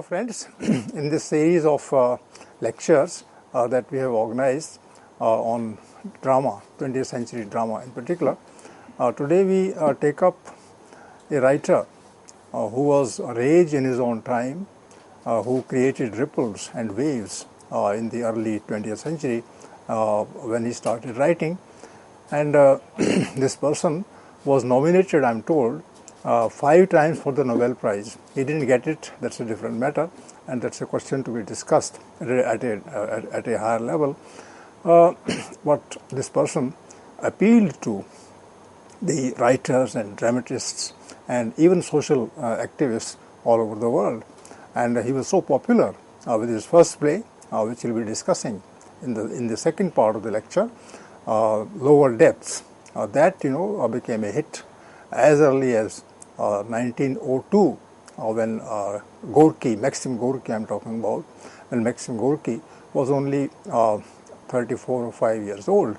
Hello friends, in this series of lectures that we have organized on drama, 20th century drama in particular, today we take up a writer who was a rage in his own time, who created ripples and waves in the early 20th century when he started writing, and this person was nominated, I'm told, 5 times for the Nobel Prize. He didn't get it, that's a different matter, and that's a question to be discussed at a higher level. But this person appealed to the writers and dramatists and even social activists all over the world. And he was so popular with his first play, which we'll be discussing in the second part of the lecture, Lower Depths. That became a hit as early as 1902, when Gorky, Maxim Gorky I'm talking about, when Maxim Gorky was only 34 or 5 years old,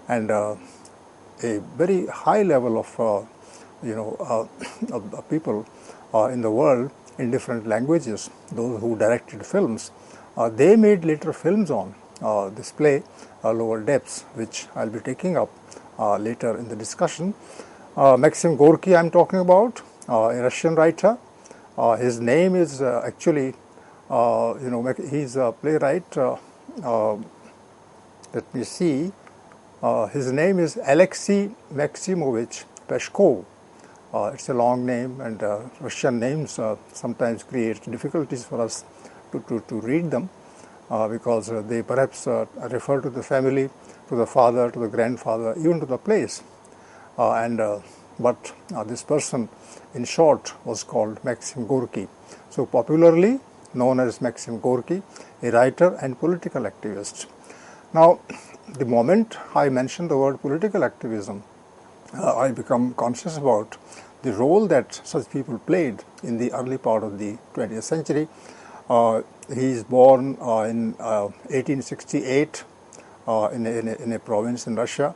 and a very high level of people in the world in different languages, those who directed films, they made later films on this play, Lower Depths, which I'll be taking up later in the discussion. Maxim Gorky I'm talking about, a Russian writer. His name is actually, he's a playwright. Let me see. His name is Alexei Maximovich Peshkov. It's a long name, and Russian names sometimes create difficulties for us to read them because they perhaps refer to the family, to the father, to the grandfather, even to the place. But this person, in short, was called Maxim Gorky. So popularly known as Maxim Gorky, a writer and political activist. Now, the moment I mention the word political activism, I become conscious about the role that such people played in the early part of the 20th century. He is born in 1868 in a province in Russia.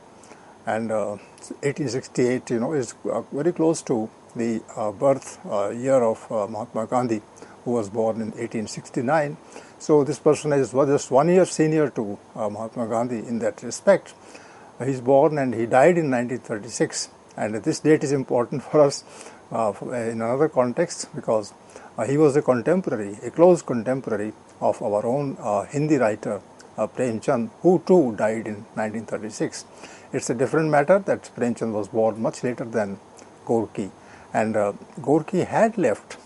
And 1868, is very close to the birth year of Mahatma Gandhi, who was born in 1869. So this person is just 1 year senior to Mahatma Gandhi in that respect. He's born and he died in 1936. And this date is important for us in another context because he was a close contemporary of our own Hindi writer, Prem Chand, who too died in 1936. It's a different matter that Prem Chand was born much later than Gorky, and Gorky had left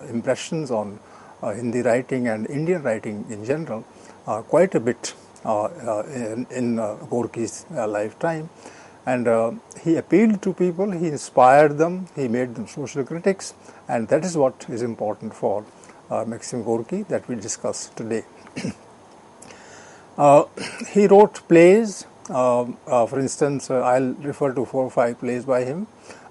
impressions on Hindi writing and Indian writing in general quite a bit in Gorky's lifetime, and he appealed to people, he inspired them, he made them social critics, and that is what is important for Maxim Gorky that we discuss today. He wrote plays. For instance, I'll refer to 4 or 5 plays by him.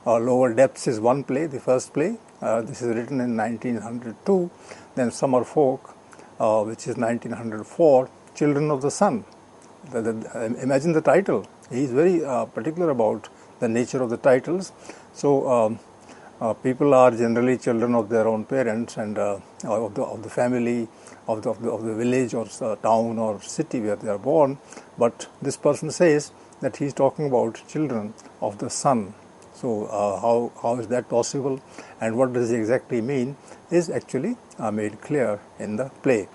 Lower Depths is one play, the first play. This is written in 1902. Then Summer Folk, which is 1904. Children of the Sun. Imagine the title. He is very particular about the nature of the titles. So people are generally children of their own parents and of the family, of the village or town or city where they are born. But this person says that he is talking about children of the sun. So how is that possible, and what does he exactly mean is actually made clear in the play.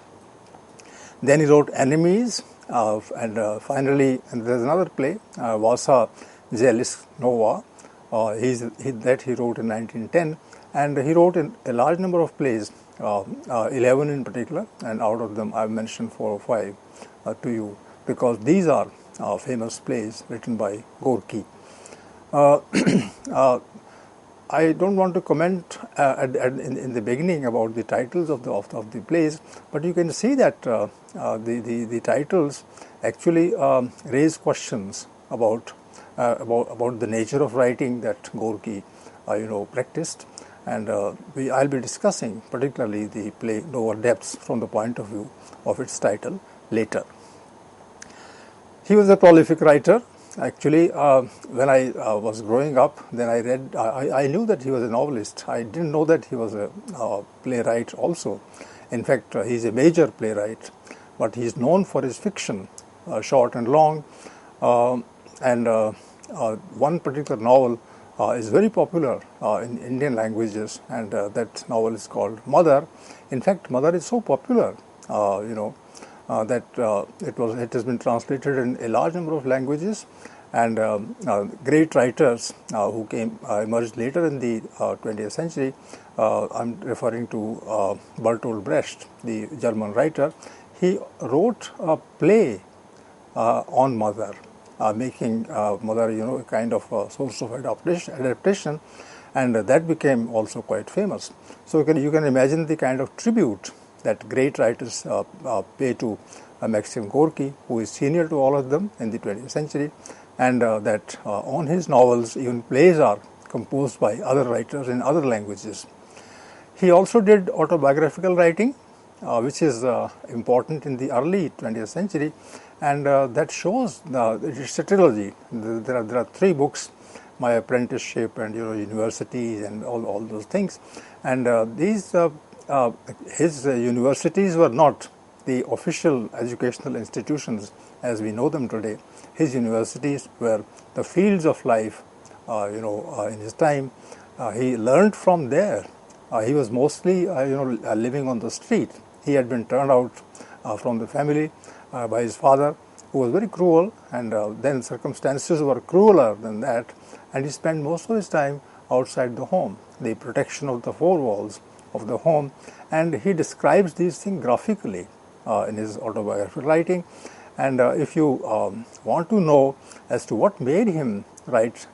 Then he wrote Enemies, and finally, and there's another play, Vasa Zelisnova. He wrote in 1910, and he wrote a large number of plays, 11 in particular, and out of them I've mentioned 4 or 5 to you, because these are famous plays written by Gorky. I don't want to comment in the beginning about the titles of the plays, but you can see that the titles actually raise questions about the nature of writing that Gorky practiced, and I'll be discussing particularly the play Lower Depths from the point of view of its title later. He was a prolific writer. Actually, when I was growing up, then I read, I knew that he was a novelist. I didn't know that he was a playwright also. In fact, he is a major playwright, but he is known for his fiction, short and long. And one particular novel is very popular in Indian languages, and that novel is called Mother. In fact, Mother is so popular, that it has been translated in a large number of languages, and great writers who emerged later in the 20th century. I'm referring to Bertolt Brecht, the German writer. He wrote a play on Mother, making Mother, a kind of a source of adaptation, and that became also quite famous. So you can imagine the kind of tribute that great writers pay to Maxim Gorky, who is senior to all of them in the 20th century, and that on his novels, even plays are composed by other writers in other languages. He also did autobiographical writing, which is important in the early 20th century, and that shows it's a trilogy. There are 3 books: My Apprenticeship and Universities and all those things. And his universities were not the official educational institutions as we know them today. His universities were the fields of life. In his time, he learned from there. He was mostly living on the street. He had been turned out from the family by his father, who was very cruel, and then circumstances were crueler than that, and he spent most of his time outside the home, the protection of the 4 walls of the home, and he describes these things graphically in his autobiographical writing. And if you want to know as to what made him write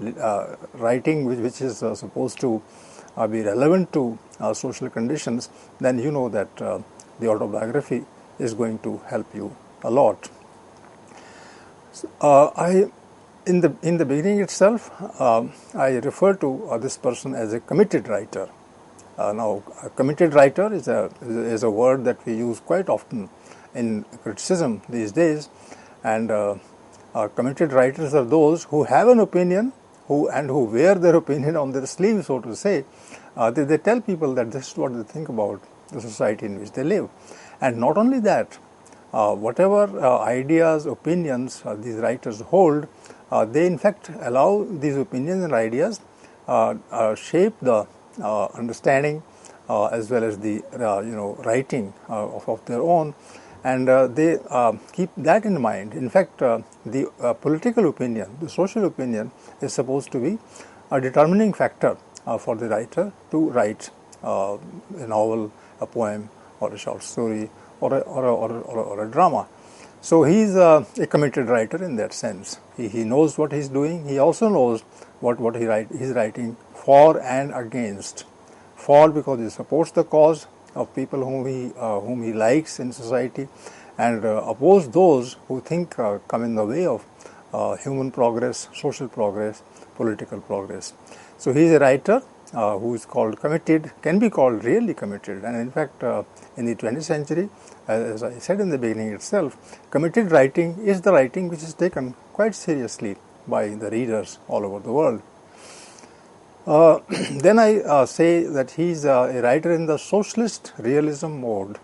writing which is supposed to be relevant to social conditions, then you know that the autobiography is going to help you a lot. In the beginning itself, I refer to this person as a committed writer. Now, a committed writer is a word that we use quite often in criticism these days, and committed writers are those who have an opinion, who wear their opinion on their sleeve, so to say. They tell people that this is what they think about the society in which they live. And not only that, whatever ideas, opinions these writers hold, they in fact allow these opinions and ideas shape the understanding as well as the writing of their own, and they keep that in mind. In fact, the political opinion, the social opinion, is supposed to be a determining factor for the writer to write a novel, a poem, or a short story, or a drama. So he is a committed writer in that sense. He knows what he's doing. He also knows what he's writing for and against. For, because he supports the cause of people whom he likes in society, and oppose those who think come in the way of human progress, social progress, political progress. So he is a writer who is called committed, can be called really committed, and in fact in the 20th century, as I said in the beginning itself, committed writing is the writing which is taken quite seriously by the readers all over the world. Then I say that he is a writer in the socialist realism mode.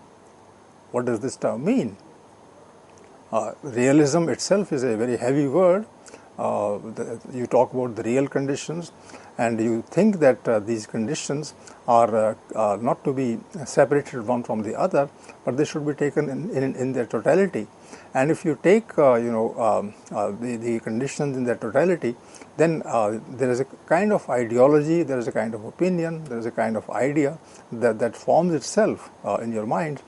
What does this term mean? Realism itself is a very heavy word. You talk about the real conditions, and you think that these conditions are not to be separated one from the other, but they should be taken in their totality. And if you take the conditions in their totality, then there is a kind of ideology, there is a kind of opinion, there is a kind of idea that forms itself in your mind.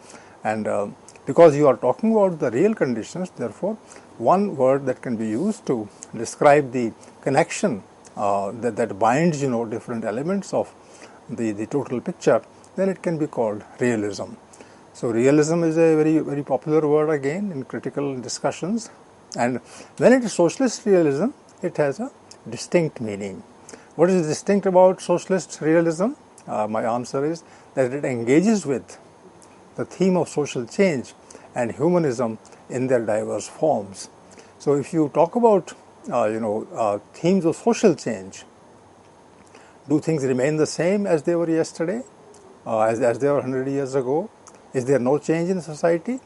And because you are talking about the real conditions, therefore, one word that can be used to describe the connection that binds different elements of the total picture, then it can be called realism. So realism is a very, very popular word again in critical discussions, and when it is socialist realism, it has a distinct meaning. What is distinct about socialist realism? My answer is that it engages with the theme of social change and humanism in their diverse forms. So if you talk about themes of social change, do things remain the same as they were yesterday, as they were 100 years ago? Is there no change in society?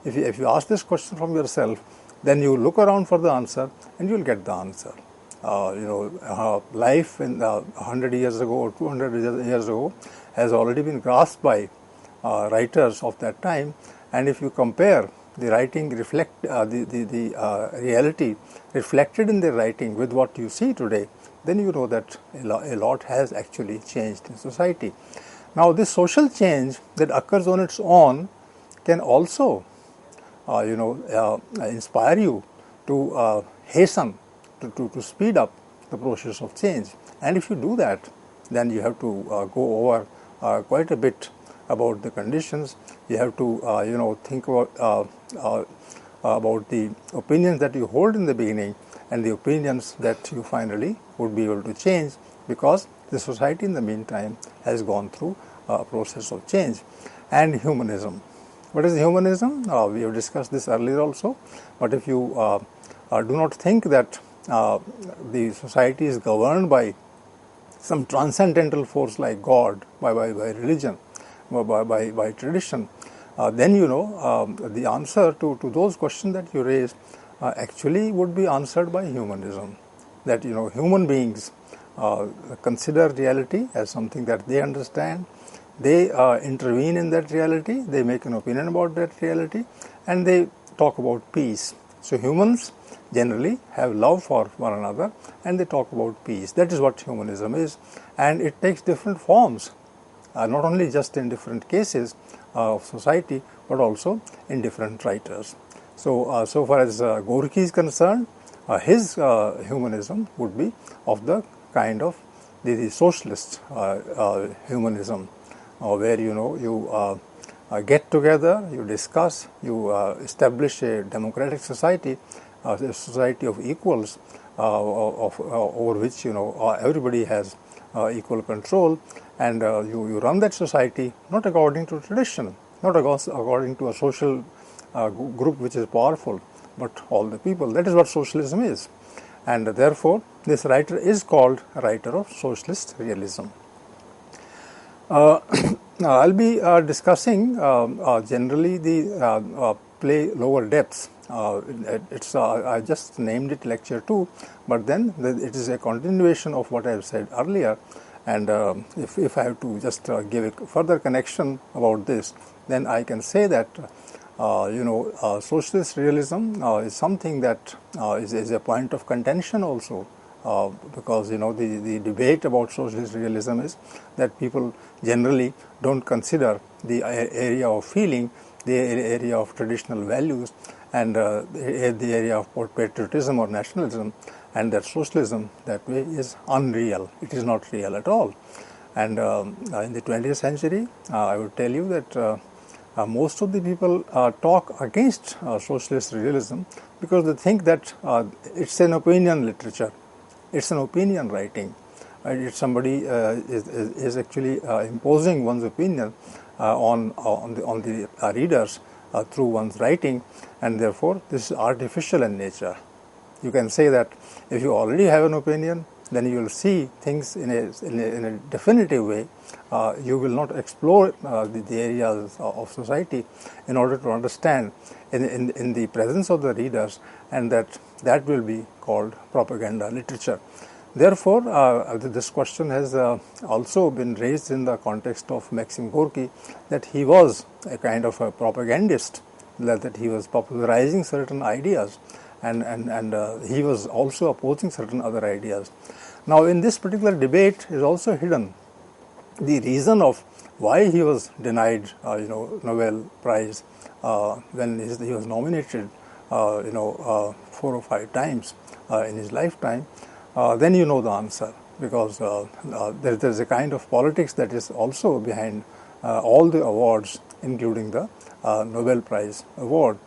If you ask this question from yourself, then you look around for the answer and you will get the answer. Life in 100 years ago or 200 years ago has already been grasped by writers of that time, and if you compare the writing the reality reflected in their writing with what you see today, then you know that a lot has actually changed in society. Now, this social change that occurs on its own can also inspire you to hasten, to speed up the process of change. And if you do that, then you have to go over quite a bit about the conditions. You have to think about the opinions that you hold in the beginning and the opinions that you finally would be able to change, because the society in the meantime has gone through a process of change. And humanism. What is humanism? We have discussed this earlier also, but if you do not think that the society is governed by some transcendental force like God, by religion, by tradition, then the answer to those questions that you raise actually would be answered by humanism. That human beings consider reality as something that they understand. They intervene in that reality, they make an opinion about that reality, and they talk about peace. So humans generally have love for one another and they talk about peace. That is what humanism is, and it takes different forms, not only just in different cases of society, but also in different writers. So, so far as Gorky is concerned, his humanism would be of the kind of the socialist humanism, where you get together, you discuss, you establish a democratic society, a society of equals, over which everybody has equal control, and you run that society not according to tradition, not according to a social group which is powerful, but all the people. That is what socialism is, and therefore this writer is called a writer of socialist realism. I'll be discussing generally the play Lower Depths. I just named it Lecture 2, but then it is a continuation of what I have said earlier. And if I have to just give a further connection about this, then I can say that socialist realism is something that is a point of contention also. Because the debate about socialist realism is that people generally don't consider the area of feeling, the area of traditional values, and the area of patriotism or nationalism, and that socialism that way is unreal. It is not real at all. And in the 20th century, I would tell you that most of the people talk against socialist realism because they think that it's an opinion literature. It's an opinion writing. If somebody is actually imposing one's opinion on the readers through one's writing, and therefore this is artificial in nature. You can say that if you already have an opinion, then you will see things in a definitive way. You will not explore the areas of society in order to understand in the presence of the readers, and that will be called propaganda literature. Therefore, this question has also been raised in the context of Maxim Gorky, that he was a kind of a propagandist, that he was popularizing certain ideas, and he was also opposing certain other ideas. Now, in this particular debate is also hidden the reason of why he was denied, Nobel Prize when he was nominated, 4 or 5 times in his lifetime. Then you know the answer, because there's a kind of politics that is also behind all the awards, including the Nobel Prize award.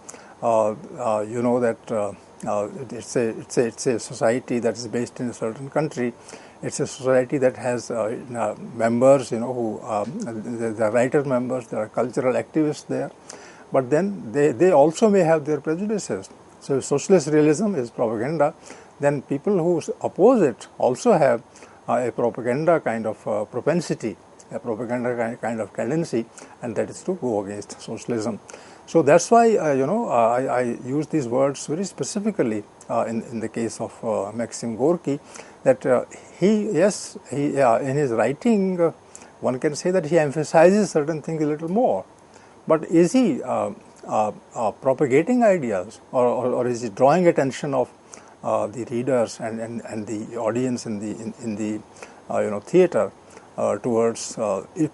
You know that it's a society that is based in a certain country. It's a society that has members, who the writer members. There are cultural activists there, but then they also may have their prejudices. So if socialist realism is propaganda, then people who oppose it also have a propaganda kind of propensity. a propaganda kind of tendency, and that is to go against socialism. So that's why I use these words very specifically in the case of Maxim Gorky, that he in his writing one can say that he emphasizes certain things a little more, but is he propagating ideas, or is he drawing attention of the readers and the audience in the theater towards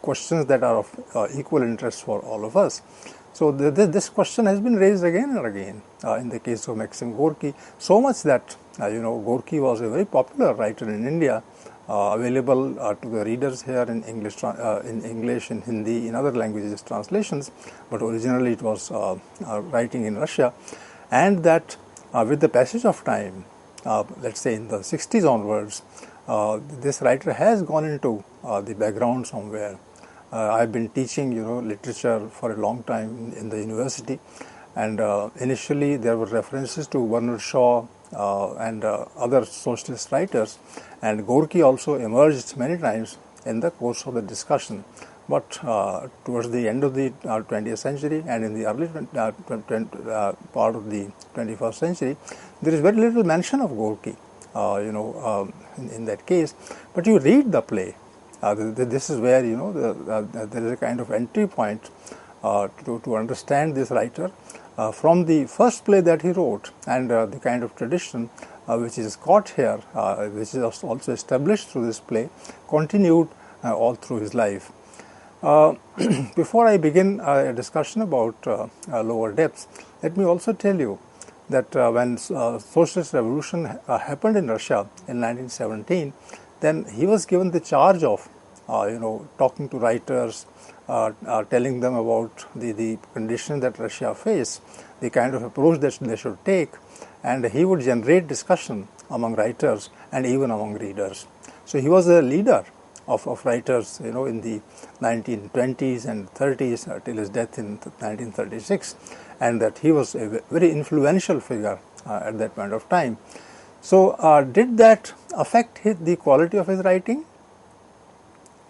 questions that are of equal interest for all of us? So this question has been raised again and again in the case of Maxim Gorky, so much that Gorky was a very popular writer in India, available to the readers here in English, in Hindi, in other languages translations, but originally it was writing in Russia, and that with the passage of time, let's say in the 60s onwards, this writer has gone into the background somewhere. I've been teaching literature for a long time in the university, and initially there were references to Bernard Shaw and other socialist writers, and Gorky also emerged many times in the course of the discussion. But towards the end of the 20th century and in the early part of the 21st century, there is very little mention of Gorky, in that case. But you read the play. This is where there is a kind of entry point to understand this writer from the first play that he wrote, and the kind of tradition which is caught here, which is also established through this play, continued all through his life. Before I begin a discussion about lower depths, let me also tell you that when socialist revolution happened in Russia in 1917, then he was given the charge of talking to writers, telling them about the condition that Russia faced, the kind of approach that they should take, and he would generate discussion among writers and even among readers. So he was a leader of writers, in the 1920s and 30s till his death in 1936, and that he was a very influential figure at that point of time. So did that affect the quality of his writing?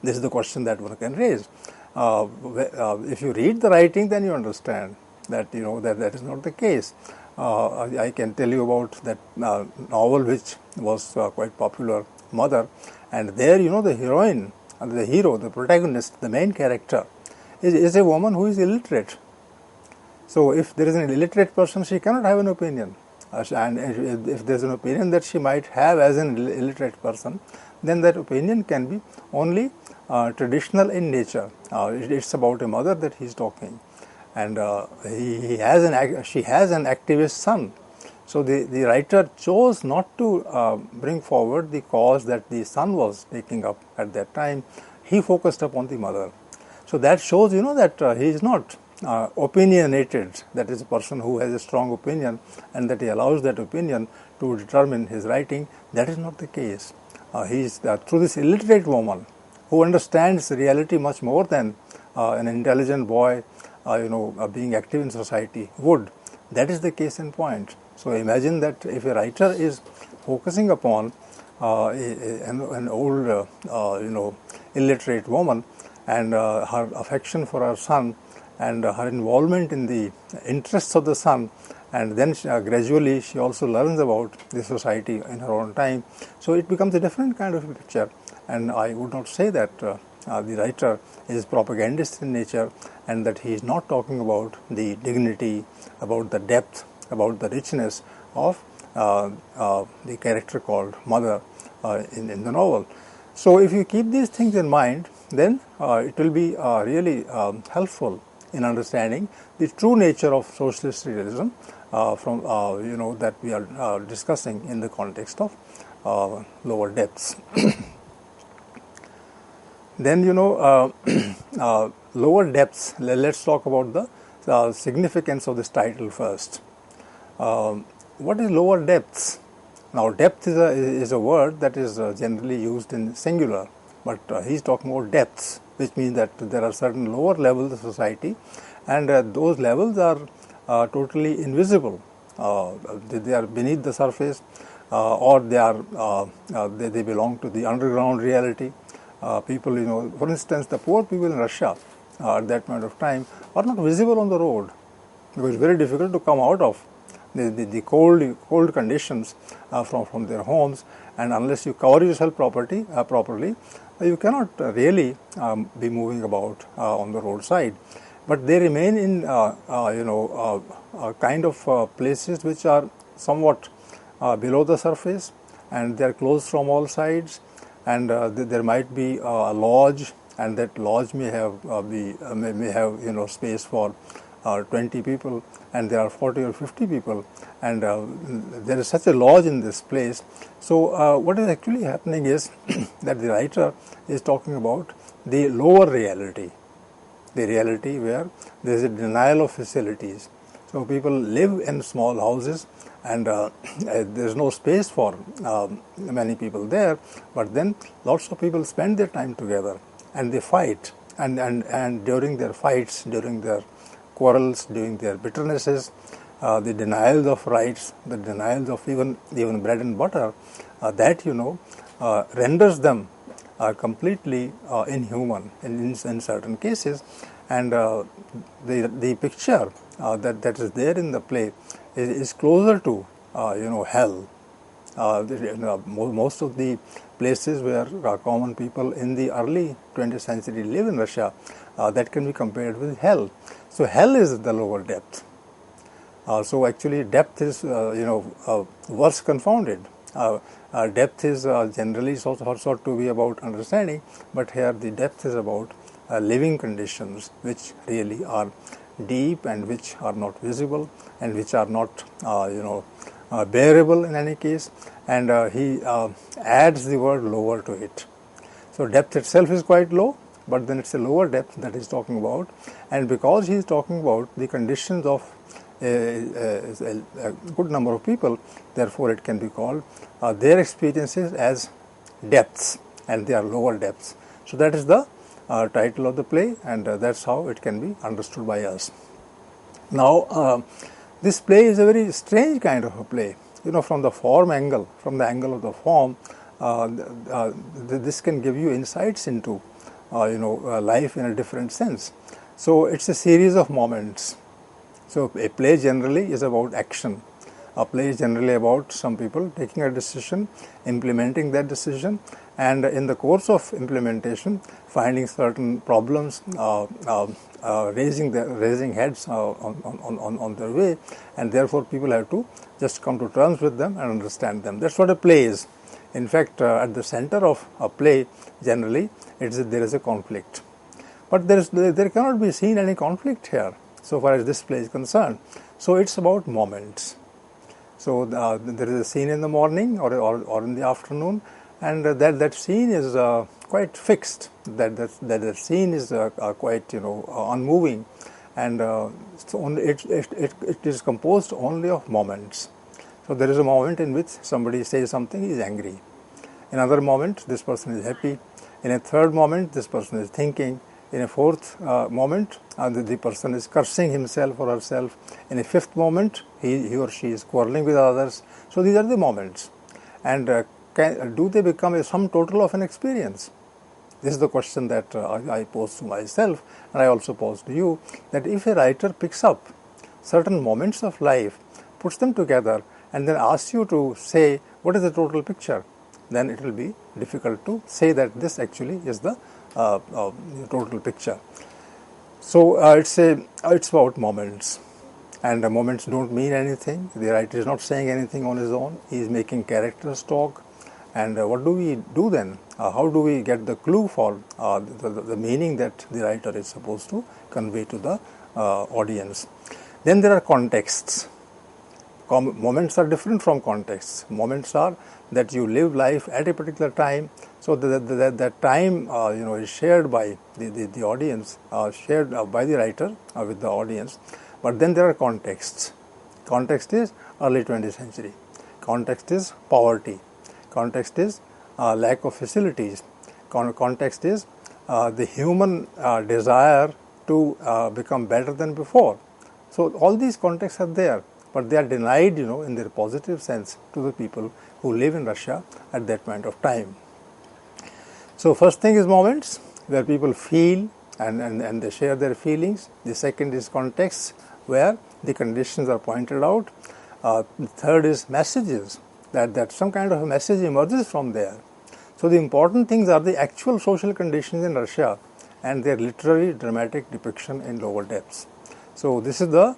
This is the question that one can raise. If you read the writing, then you understand that that is not the case. I can tell you about that novel which was quite popular, Mother, and there the heroine, the hero, the protagonist, the main character is a woman who is illiterate. So if there is an illiterate person, she cannot have an opinion, and if there is an opinion that she might have as an illiterate person, then that opinion can be only traditional in nature. It's about a mother that he's talking, and she has an activist son. So the writer chose not to bring forward the cause that the son was taking up at that time. He focused upon the mother. So that shows that he is not opinionated, that is a person who has a strong opinion and that he allows that opinion to determine his writing. That is not the case. He is through this illiterate woman who understands reality much more than an intelligent boy being active in society would. That is the case in point. So imagine that if a writer is focusing upon an old illiterate woman and her affection for her son and her involvement in the interests of the son, and then gradually she also learns about the society in her own time. So it becomes a different kind of a picture, and I would not say that the writer is propagandist in nature and that he is not talking about the dignity, about the depth, about the richness of the character called Mother in the novel. So if you keep these things in mind, then it will be really helpful in understanding the true nature of socialist realism from that we are discussing in the context of lower depths. Then lower depths. Let's talk about the significance of this title first. What is lower depths? Now, depth is a word that is generally used in singular, but he's talking about depths, which means that there are certain lower levels of society, and those levels are totally invisible. They are beneath the surface, or they belong to the underground reality. people, for instance, the poor people in Russia at that point of time are not visible on the road, because it's very difficult to come out of the cold conditions from their homes, and unless you cover yourself properly, you cannot really be moving about on the roadside. But they remain in kind of places which are somewhat below the surface, and they are closed from all sides, and there might be a lodge, and that lodge may have space for 20 people, and there are 40 or 50 people, and there is such a lodge in this place. So what is actually happening is that the writer is talking about the lower reality, the reality where there is a denial of facilities. So people live in small houses, and there is no space for many people there, but then lots of people spend their time together, and they fight, and during their fights, during their quarrels, during their bitternesses, the denials of rights, the denials of even bread and butter, that renders them completely inhuman in certain cases. And the picture that is there in the play is closer to hell. Most of the places where common people in the early 20th century live in Russia, that can be compared with hell. So hell is the lower depth. So actually depth is worse confounded. Depth is generally thought to be about understanding, but here the depth is about living conditions which really are deep, and which are not visible, and which are not bearable in any case, and he adds the word lower to it. So depth itself is quite low, but then it's a lower depth that he's talking about, and because he's talking about the conditions of a good number of people, therefore it can be called their experiences as depths, and they are lower depths. So that is the title of the play, and that's how it can be understood by us. Now this play is a very strange kind of a play. From the form angle, from the angle of the form, this can give you insights into life in a different sense. So it's a series of moments. So a play generally is about action. A play is generally about some people taking a decision, implementing that decision, and in the course of implementation, finding certain problems, raising heads on their way, and therefore people have to just come to terms with them and understand them. That's what a play is. In fact, at the center of a play, generally, there is a conflict. But there cannot be seen any conflict here, so far as this play is concerned. So it's about moments. So there is a scene in the morning or in the afternoon, and that scene is quite fixed. That scene is quite unmoving, and it is composed only of moments. So there is a moment in which somebody says something, he is angry. In another moment, this person is happy. In a third moment, this person is thinking. In a fourth moment, the person is cursing himself or herself. In a fifth moment, he or she is quarreling with others. So these are the moments. And do they become a sum total of an experience? This is the question that I pose to myself, and I also pose to you, that if a writer picks up certain moments of life, puts them together, and then asks you to say what is the total picture, then it will be difficult to say that this actually is the total picture. So it's about moments, and the moments don't mean anything. The writer is not saying anything on his own. He is making characters talk. And what do we do then? How do we get the clue for the meaning that the writer is supposed to convey to the audience? Then there are contexts. Moments are different from contexts. Moments are that you live life at a particular time, so that time is shared by the audience, shared by the writer with the audience. But then there are contexts. Context is early 20th century. Context is poverty. Context is lack of facilities. Context is the human desire to become better than before. So all these contexts are there, but they are denied, in their positive sense to the people who live in Russia at that point of time. So first thing is moments where people feel and they share their feelings. The second is context where the conditions are pointed out. The third is messages, that some kind of a message emerges from there. So the important things are the actual social conditions in Russia and their literary dramatic depiction in lower depths. So this is the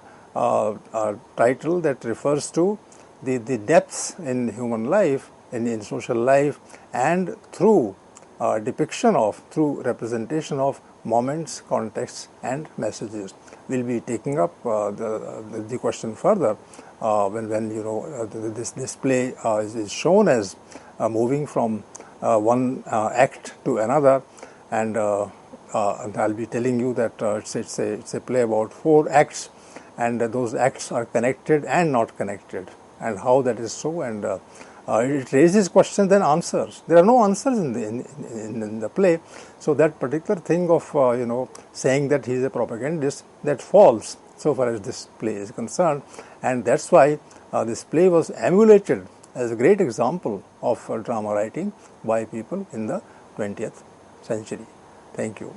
title that refers to the depths in human life, in social life, and through depiction of, through representation of moments, contexts, and messages. We'll be taking up the question further when this play is shown as moving from one act to another, and I'll be telling you that it's a play about 4 acts, and those acts are connected and not connected, and how that is so, and it raises questions and answers. There are no answers in the play, so that particular thing of saying that he is a propagandist, that falls so far as this play is concerned, and that's why this play was emulated as a great example of drama writing by people in the 20th century. Thank you.